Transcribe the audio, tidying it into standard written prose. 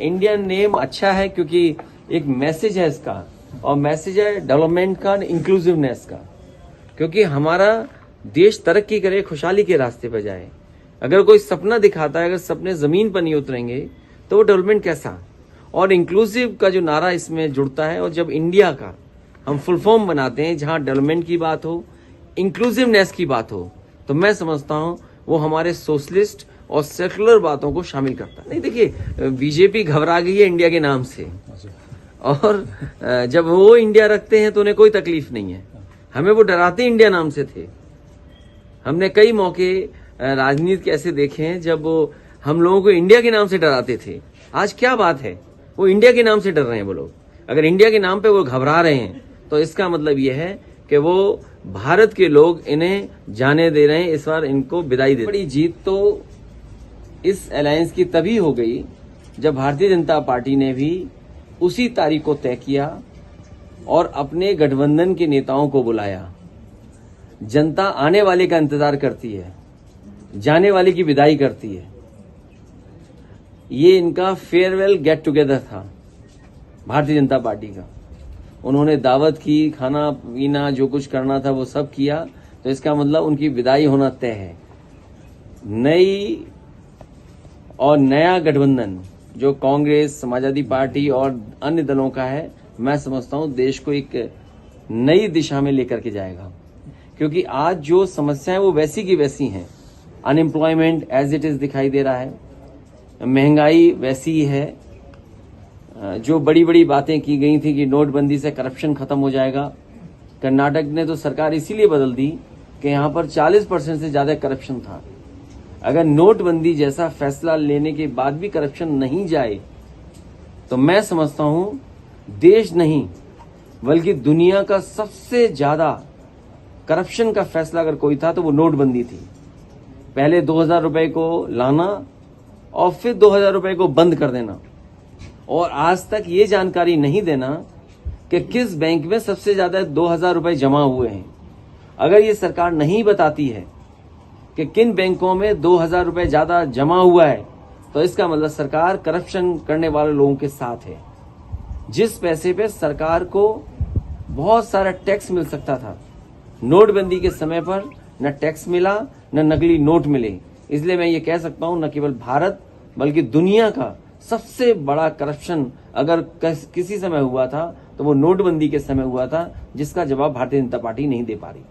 Indian name अच्छा है क्योंकि एक मैसेज है इसका, और मैसेज है डेवलपमेंट का, इंक्लूसिवनेस का। क्योंकि हमारा देश तरक्की करे, खुशहाली के रास्ते पर जाए। अगर कोई सपना दिखाता है, अगर सपने जमीन पर नहीं उतरेंगे तो वो डेवलपमेंट कैसा। और इंक्लूसिव का जो नारा इसमें जुड़ता है, और जब इंडिया का हम फुल फॉर्म बनाते हैं जहां डेवलपमेंट की बात हो, इंक्लूसिवनेस की बात हो, तो मैं समझता हूं वो हमारे सोशलिस्ट और सेकुलर बातों को शामिल करता है। नहीं, देखिए बीजेपी घबरा गई है इंडिया के नाम से, और जब वो इंडिया रखते हैं तो उन्हें कोई तकलीफ नहीं है। हमें वो डराते इंडिया नाम से थे। हमने कई मौके राजनीति के ऐसे देखे हैं जब वो हम लोगों को इंडिया के नाम से डराते थे। आज क्या बात है, वो इंडिया के नाम से डर रहे हैं वो लोग। अगर इंडिया के नाम पे वो घबरा रहे हैं तो इसका मतलब ये है कि वो भारत के लोग इन्हें जाने दे रहे हैं, इस बार इनको विदाई दे। बड़ी जीत तो इस अलायंस की तभी हो गई जब भारतीय जनता पार्टी ने भी उसी तारीख को तय किया और अपने गठबंधन के नेताओं को बुलाया। जनता आने वाले का इंतजार करती है, जाने वाले की विदाई करती है। ये इनका फेयरवेल गेट टुगेदर था भारतीय जनता पार्टी का। उन्होंने दावत की, खाना पीना जो कुछ करना था वो सब किया, तो इसका मतलब उनकी विदाई होना तय है। नई और नया गठबंधन जो कांग्रेस, समाजवादी पार्टी और अन्य दलों का है, मैं समझता हूं देश को एक नई दिशा में लेकर के जाएगा। क्योंकि आज जो समस्याएं वो वैसी की वैसी हैं। अनएम्प्लॉयमेंट एज इट इज दिखाई दे रहा है, महंगाई वैसी ही है। जो बड़ी बड़ी बातें की गई थी कि नोटबंदी से करप्शन खत्म हो जाएगा, कर्नाटक ने तो सरकार इसीलिए बदल दी कि यहां पर 40% से ज्यादा करप्शन था। अगर नोटबंदी जैसा फैसला लेने के बाद भी करप्शन नहीं जाए तो मैं समझता हूं देश नहीं बल्कि दुनिया का सबसे ज्यादा करप्शन का फैसला अगर कोई था तो वो नोटबंदी थी। पहले 2000 रुपए को लाना और फिर 2000 रुपए को बंद कर देना, और आज तक ये जानकारी नहीं देना कि किस बैंक में सबसे ज्यादा 2000 रुपए जमा हुए हैं। अगर ये सरकार नहीं बताती है कि किन बैंकों में 2000 रुपए ज्यादा जमा हुआ है, तो इसका मतलब सरकार करप्शन करने वाले लोगों के साथ है। जिस पैसे पे सरकार को बहुत सारा टैक्स मिल सकता था, नोटबंदी के समय पर न टैक्स मिला न नकली नोट मिले। इसलिए मैं ये कह सकता हूं न केवल भारत बल्कि दुनिया का सबसे बड़ा करप्शन अगर किसी समय हुआ था तो वो नोटबंदी के समय हुआ था, जिसका जवाब भारतीय जनता पार्टी नहीं दे पा रही।